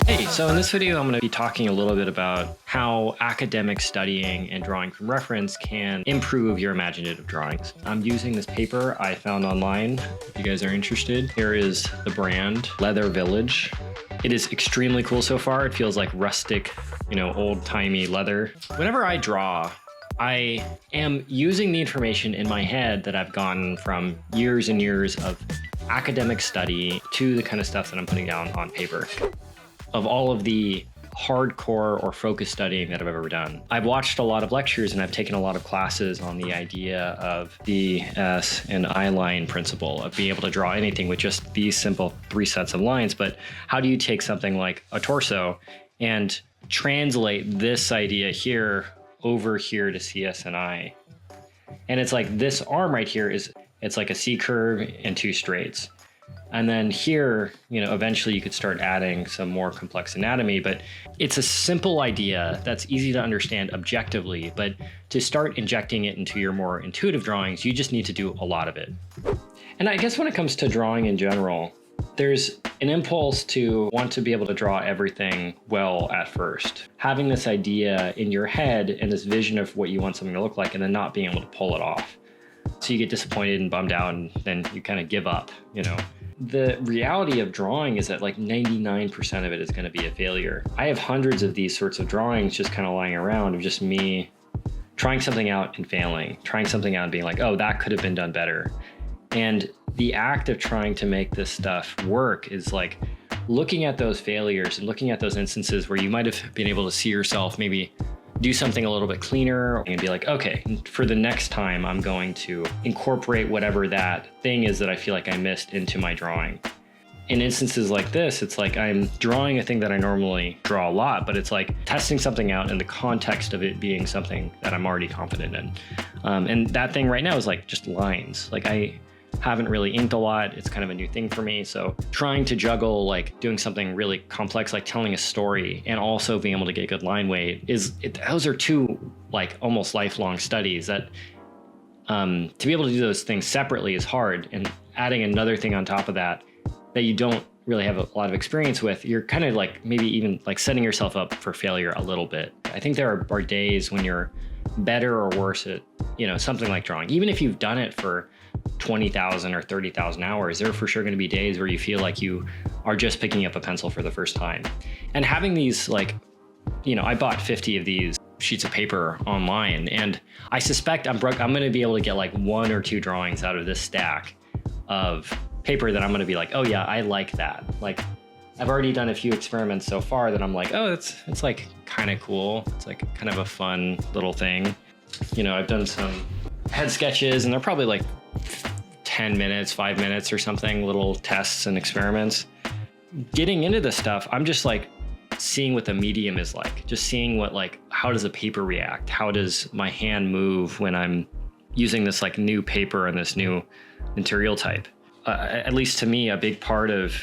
Hey, so in this video, I'm going to be talking a little bit about how academic studying and drawing from reference can improve your imaginative drawings. I'm using this paper I found online. If you guys are interested, here is the brand, Leather Village. It is extremely cool so far. It feels like rustic, old-timey leather. Whenever I draw, I am using the information in my head that I've gotten from years and years of academic study to the kind of stuff that I'm putting down on paper. Of all of the hardcore or focus studying that I've ever done, I've watched a lot of lectures and I've taken a lot of classes on the idea of the S and I line principle of being able to draw anything with just these simple 3 sets of lines. But how do you take something like a torso and translate this idea here over here to CS and I? And it's like this arm right here it's like a C curve and 2 straights. And then here, eventually you could start adding some more complex anatomy, but it's a simple idea that's easy to understand objectively, but to start injecting it into your more intuitive drawings, you just need to do a lot of it. And I guess when it comes to drawing in general, there's an impulse to want to be able to draw everything well at first. Having this idea in your head and this vision of what you want something to look like and then not being able to pull it off. So you get disappointed and bummed out and then you kind of give up, The reality of drawing is that like 99% of it is going to be a failure. I have hundreds of these sorts of drawings just kind of lying around of just me trying something out and failing, trying something out and being like, oh, that could have been done better. And the act of trying to make this stuff work is like looking at those failures and looking at those instances where you might have been able to see yourself maybe do something a little bit cleaner and be like, okay, for the next time, I'm going to incorporate whatever that thing is that I feel like I missed into my drawing. In instances like this, it's like I'm drawing a thing that I normally draw a lot, but it's like testing something out in the context of it being something that I'm already confident in. And that thing right now is like just lines. Like I haven't really inked a lot. It's kind of a new thing for me. So trying to juggle like doing something really complex, like telling a story and also being able to get good line weight those are 2 like almost lifelong studies that to be able to do those things separately is hard. And adding another thing on top of that you don't really have a lot of experience with, you're kind of like maybe even like setting yourself up for failure a little bit. I think there are days when you're better or worse at, something like drawing. Even if you've done it for 20,000 or 30,000 hours, there are for sure going to be days where you feel like you are just picking up a pencil for the first time. And having these like, I bought 50 of these sheets of paper online, and I suspect I'm going to be able to get like 1 or 2 drawings out of this stack of paper that I'm going to be like, oh yeah, I like that. Like I've already done a few experiments so far that I'm like, oh, it's like kind of cool. It's like kind of a fun little thing. I've done some head sketches and they're probably like 10 minutes, 5 minutes or something, little tests and experiments. Getting into this stuff, I'm just like seeing what the medium is like, just seeing how does a paper react? How does my hand move when I'm using this like new paper and this new material type? At least to me, a big part of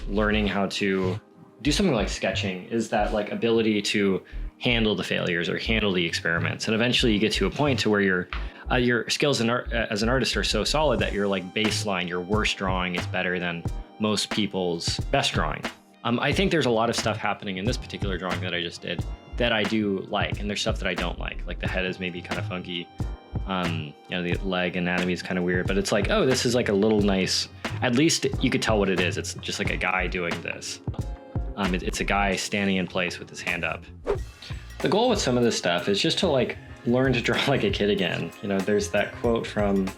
learning how to do something like sketching is that like ability to handle the failures or handle the experiments. And eventually you get to a point to where your skills as an artist are so solid that your like baseline, your worst drawing is better than most people's best drawing. I think there's a lot of stuff happening in this particular drawing that I just did that I do like, and there's stuff that I don't like the head is maybe kind of funky. The leg anatomy is kind of weird, but it's like, oh, this is like a little nice, at least you could tell what it is. It's just like a guy doing this. It's a guy standing in place with his hand up. The goal with some of this stuff is just to like learn to draw like a kid again. There's that quote from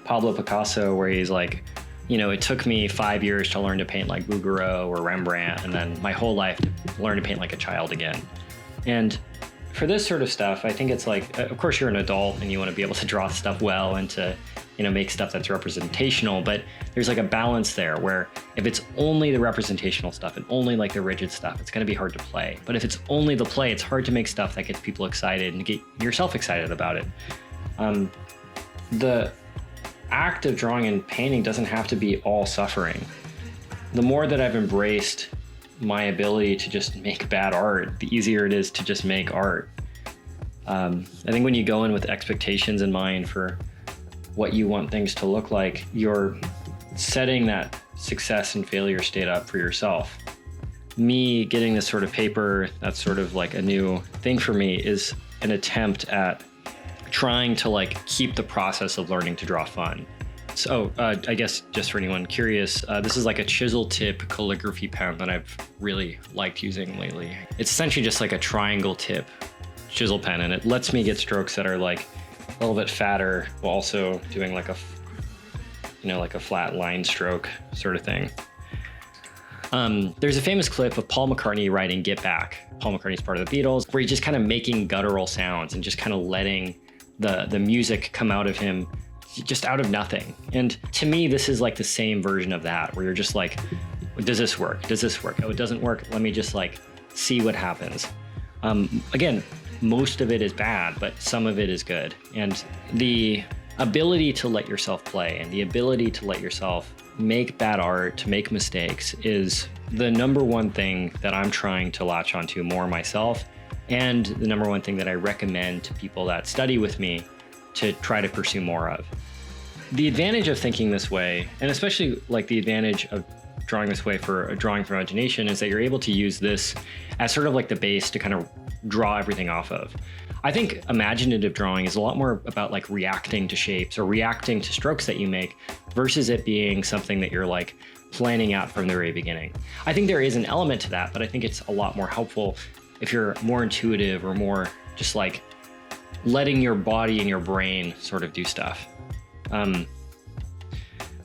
Pablo Picasso where he's like, it took me 5 years to learn to paint like Bouguereau or Rembrandt, and then my whole life to learn to paint like a child again. And for this sort of stuff, I think it's like, of course you're an adult and you want to be able to draw stuff well and to, make stuff that's representational, but there's like a balance there where if it's only the representational stuff and only like the rigid stuff, it's going to be hard to play. But if it's only the play, it's hard to make stuff that gets people excited and get yourself excited about it. The act of drawing and painting doesn't have to be all suffering. The more that I've embraced my ability to just make bad art, the easier it is to just make art. I think when you go in with expectations in mind for what you want things to look like, you're setting that success and failure state up for yourself. Me getting this sort of paper, that's sort of like a new thing for me, is an attempt at trying to like keep the process of learning to draw fun. So I guess just for anyone curious, this is like a chisel tip calligraphy pen that I've really liked using lately. It's essentially just like a triangle tip chisel pen, and it lets me get strokes that are like a little bit fatter while also doing like a, like a flat line stroke sort of thing. There's a famous clip of Paul McCartney writing Get Back. Paul McCartney's part of the Beatles, where he's just kind of making guttural sounds and just kind of letting the music come out of him just out of nothing. And to me, this is like the same version of that, where you're just like, does this work? Does this work? Oh, it doesn't work. Let me just like see what happens. Again, most of it is bad, but some of it is good. And the ability to let yourself play and the ability to let yourself make bad art, to make mistakes, is the number one thing that I'm trying to latch onto more myself, and the number one thing that I recommend to people that study with me to try to pursue more of. The advantage of thinking this way, and especially like the advantage of drawing this way for a drawing from imagination, is that you're able to use this as sort of like the base to kind of draw everything off of. I think imaginative drawing is a lot more about like reacting to shapes or reacting to strokes that you make versus it being something that you're like planning out from the very beginning. I think there is an element to that, but I think it's a lot more helpful if you're more intuitive or more just like letting your body and your brain sort of do stuff.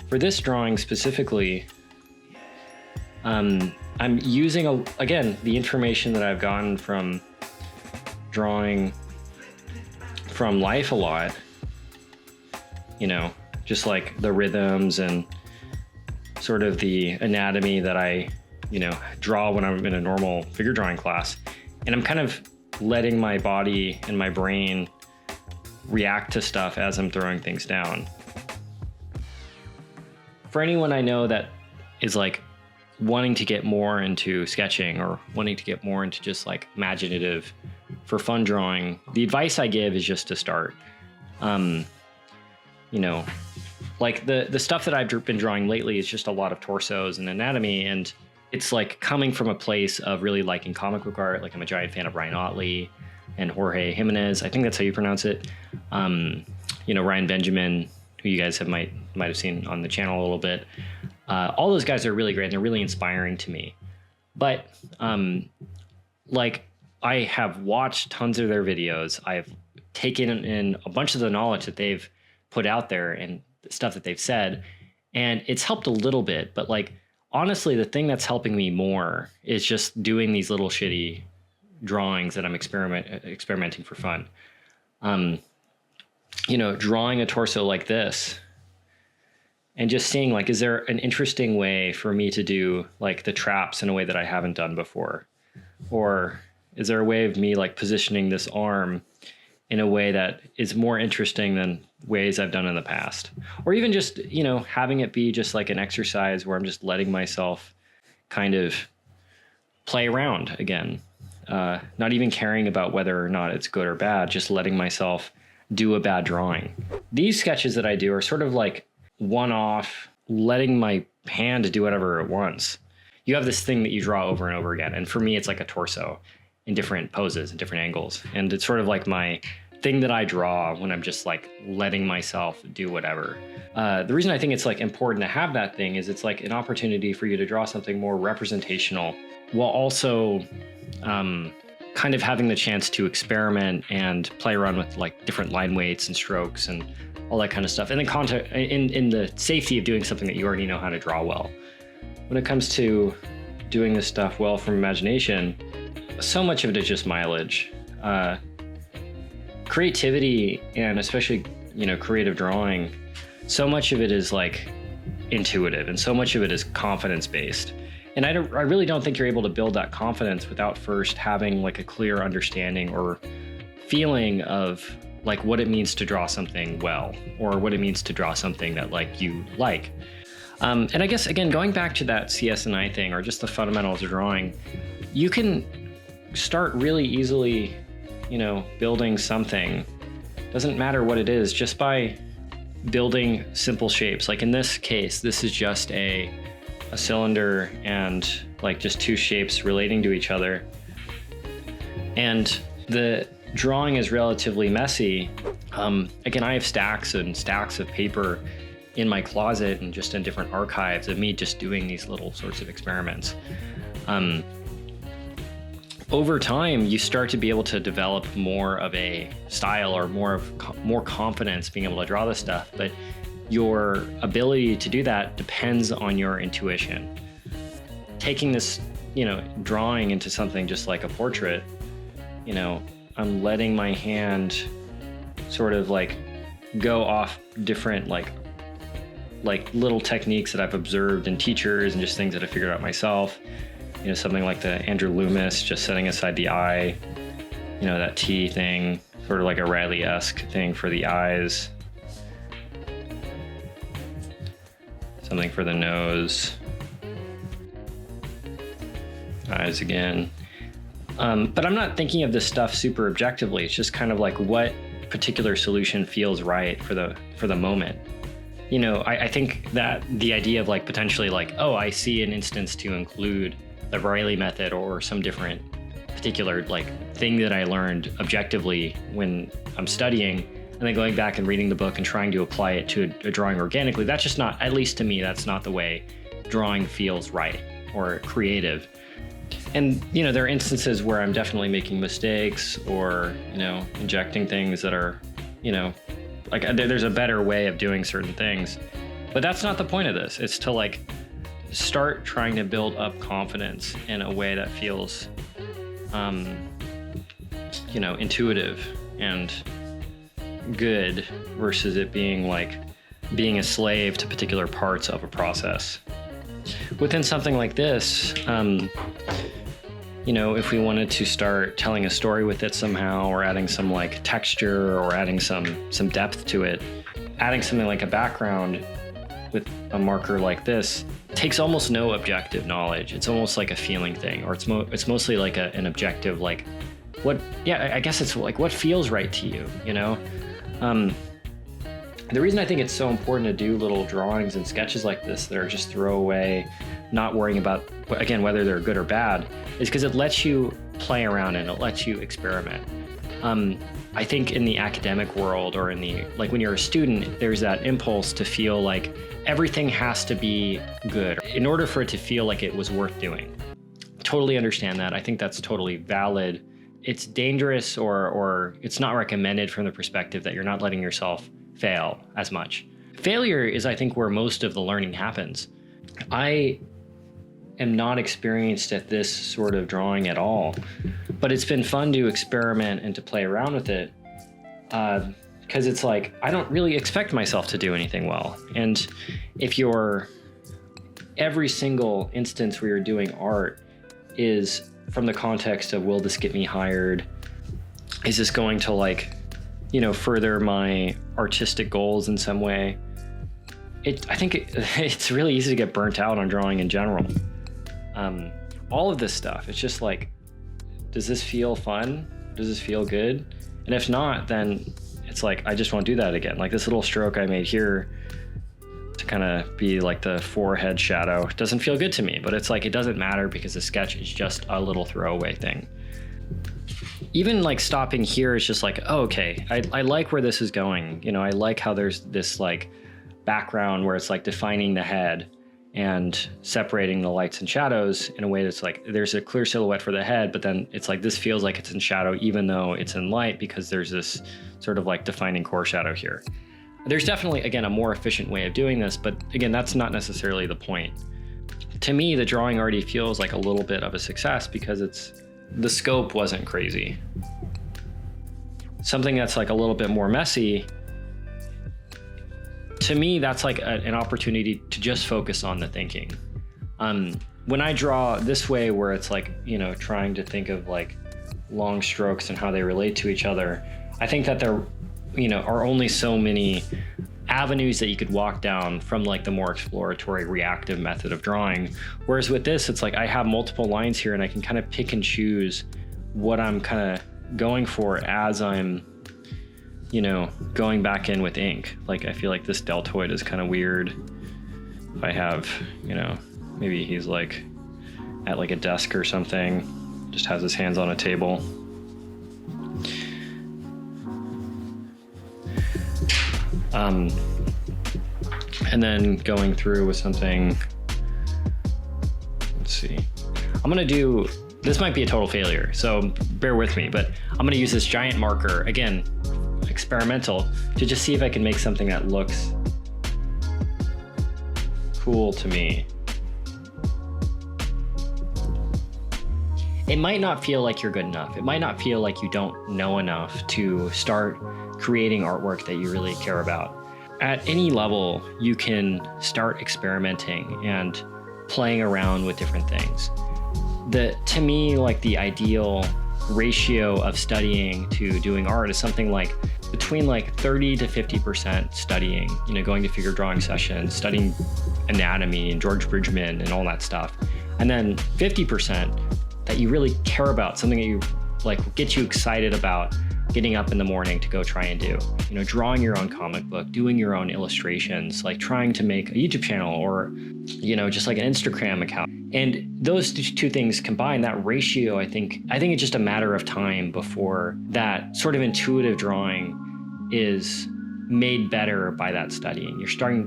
For this drawing specifically, I'm using, again, the information that I've gotten from drawing from life a lot, just like the rhythms and sort of the anatomy that I, draw when I'm in a normal figure drawing class. And I'm kind of letting my body and my brain react to stuff as I'm throwing things down. For anyone I know that is like wanting to get more into sketching or wanting to get more into just like imaginative for fun drawing, the advice I give is just to start. Like the stuff that I've been drawing lately is just a lot of torsos and anatomy, and it's like coming from a place of really liking comic book art. Like I'm a giant fan of Ryan Otley and Jorge Jimenez. I think that's how you pronounce it. Ryan Benjamin, who you guys might have seen on the channel a little bit. All those guys are really great and they're really inspiring to me. But I have watched tons of their videos. I've taken in a bunch of the knowledge that they've put out there and the stuff that they've said, and it's helped a little bit. But like, honestly, the thing that's helping me more is just doing these little shitty drawings that I'm experimenting for fun. Drawing a torso like this and just seeing like, is there an interesting way for me to do like the traps in a way that I haven't done before? Or is there a way of me like positioning this arm in a way that is more interesting than ways I've done in the past? Or even just, having it be just like an exercise where I'm just letting myself kind of play around again. Not even caring about whether or not it's good or bad, just letting myself do a bad drawing. These sketches that I do are sort of like one-off, letting my hand do whatever it wants. You have this thing that you draw over and over again. And for me, it's like a torso in different poses and different angles. And it's sort of like my thing that I draw when I'm just like letting myself do whatever. The reason I think it's like important to have that thing is it's like an opportunity for you to draw something more representational while also kind of having the chance to experiment and play around with like different line weights and strokes and all that kind of stuff. And then in the safety of doing something that you already know how to draw well. When it comes to doing this stuff well from imagination, so much of it is just mileage. Creativity, and especially, creative drawing, so much of it is like intuitive and so much of it is confidence based. And I really don't think you're able to build that confidence without first having like a clear understanding or feeling of like what it means to draw something well, or what it means to draw something that like you like. And I guess, again, going back to that CS&I thing, or just the fundamentals of drawing, you can start really easily, building something. Doesn't matter what it is, just by building simple shapes. Like in this case, this is just a cylinder and like just two shapes relating to each other. And the drawing is relatively messy. Again, I have stacks and stacks of paper in my closet and just in different archives of me just doing these little sorts of experiments. Over time, you start to be able to develop more of a style or more confidence being able to draw this stuff, but your ability to do that depends on your intuition. Taking this, drawing into something just like a portrait, I'm letting my hand sort of like go off different like little techniques that I've observed in teachers and just things that I figured out myself. Something like the Andrew Loomis, just setting aside the eye, that T thing, sort of like a Riley-esque thing for the eyes. Something for the nose. Eyes again. But I'm not thinking of this stuff super objectively. It's just kind of like what particular solution feels right for the moment. I think that the idea of like potentially like, oh, I see an instance to include the Riley method or some different particular like thing that I learned objectively when I'm studying, and then going back and reading the book and trying to apply it to a drawing organically. That's just not, at least to me, that's not the way drawing feels right or creative. And, there are instances where I'm definitely making mistakes or, injecting things that are, like there's a better way of doing certain things. But that's not the point of this. It's to like start trying to build up confidence in a way that feels, intuitive and good versus it being like being a slave to particular parts of a process. Within something like this, if we wanted to start telling a story with it somehow, or adding some like texture or adding some depth to it, adding something like a background with a marker like this takes almost no objective knowledge. It's almost like a feeling thing, or it's mostly like an objective, like I guess it's like what feels right to you, The reason I think it's so important to do little drawings and sketches like this that are just throwaway, not worrying about, again, whether they're good or bad, is because it lets you play around and it lets you experiment. I think in the academic world or like when you're a student, there's that impulse to feel like everything has to be good in order for it to feel like it was worth doing. Totally understand that. I think that's totally valid. It's dangerous or it's not recommended from the perspective that you're not letting yourself fail as much. Failure is, I think, where most of the learning happens. I am not experienced at this sort of drawing at all, but it's been fun to experiment and to play around with it because it's like I don't really expect myself to do anything well. And if every single instance where you're doing art is from the context of, will this get me hired? Is this going to like, further my artistic goals in some way? I think it's really easy to get burnt out on drawing in general. All of this stuff, it's just like, does this feel fun? Does this feel good? And if not, then it's like, I just won't do that again. Like this little stroke I made here to kind of be like the forehead shadow doesn't feel good to me, but it's like, it doesn't matter because the sketch is just a little throwaway thing. Even like stopping here is just like, oh, okay, I like where this is going. I like how there's this like background where it's like defining the head and separating the lights and shadows in a way that's like, there's a clear silhouette for the head, but then it's like, this feels like it's in shadow, even though it's in light, because there's this sort of like defining core shadow here. There's definitely, again, a more efficient way of doing this, but again, that's not necessarily the point. To me, the drawing already feels like a little bit of a success because the scope wasn't crazy. Something that's like a little bit more messy, to me, that's like an opportunity to just focus on the thinking. When I draw this way, where it's like, trying to think of like long strokes and how they relate to each other, I think that there, are only so many avenues that you could walk down from like the more exploratory reactive method of drawing. Whereas with this, it's like I have multiple lines here and I can kind of pick and choose what I'm kind of going for as I'm you know, going back in with ink. Like, I feel like this deltoid is kind of weird. If I have, you know, maybe he's like at like a desk or something, just has his hands on a table. And then going through with something, let's see. I'm gonna do, this might be a total failure, so bear with me, but I'm gonna use this giant marker, again, experimental, to just see if I can make something that looks cool to me. It might not feel like you're good enough. It might not feel like you don't know enough to start creating artwork that you really care about. At any level, you can start experimenting and playing around with different things. To me, like the ideal ratio of studying to doing art is something like between like 30 to 50% studying, you know, going to figure drawing sessions, studying anatomy and George Bridgman and all that stuff. And then 50% that you really care about, something that you like gets you excited about getting up in the morning to go try and do, you know, drawing your own comic book, doing your own illustrations, like trying to make a YouTube channel or, you know, just like an Instagram account. And those two things combined, that ratio, I think it's just a matter of time before that sort of intuitive drawing is made better by that studying.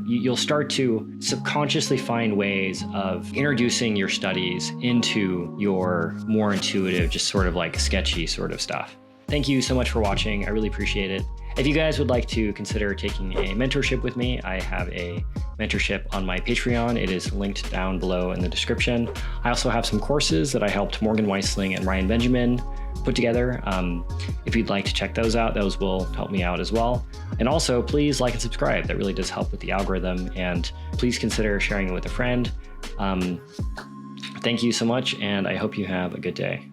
You'll start to subconsciously find ways of introducing your studies into your more intuitive, just sort of like sketchy sort of stuff. Thank you so much for watching. I really appreciate it. If you guys would like to consider taking a mentorship with me, I have a mentorship on my Patreon. It is linked down below in the description. I also have some courses that I helped Morgan Weistling and Ryan Benjamin put together. If you'd like to check those out, those will help me out as well. And also, please like and subscribe. That really does help with the algorithm. And please consider sharing it with a friend. Thank you so much, and I hope you have a good day.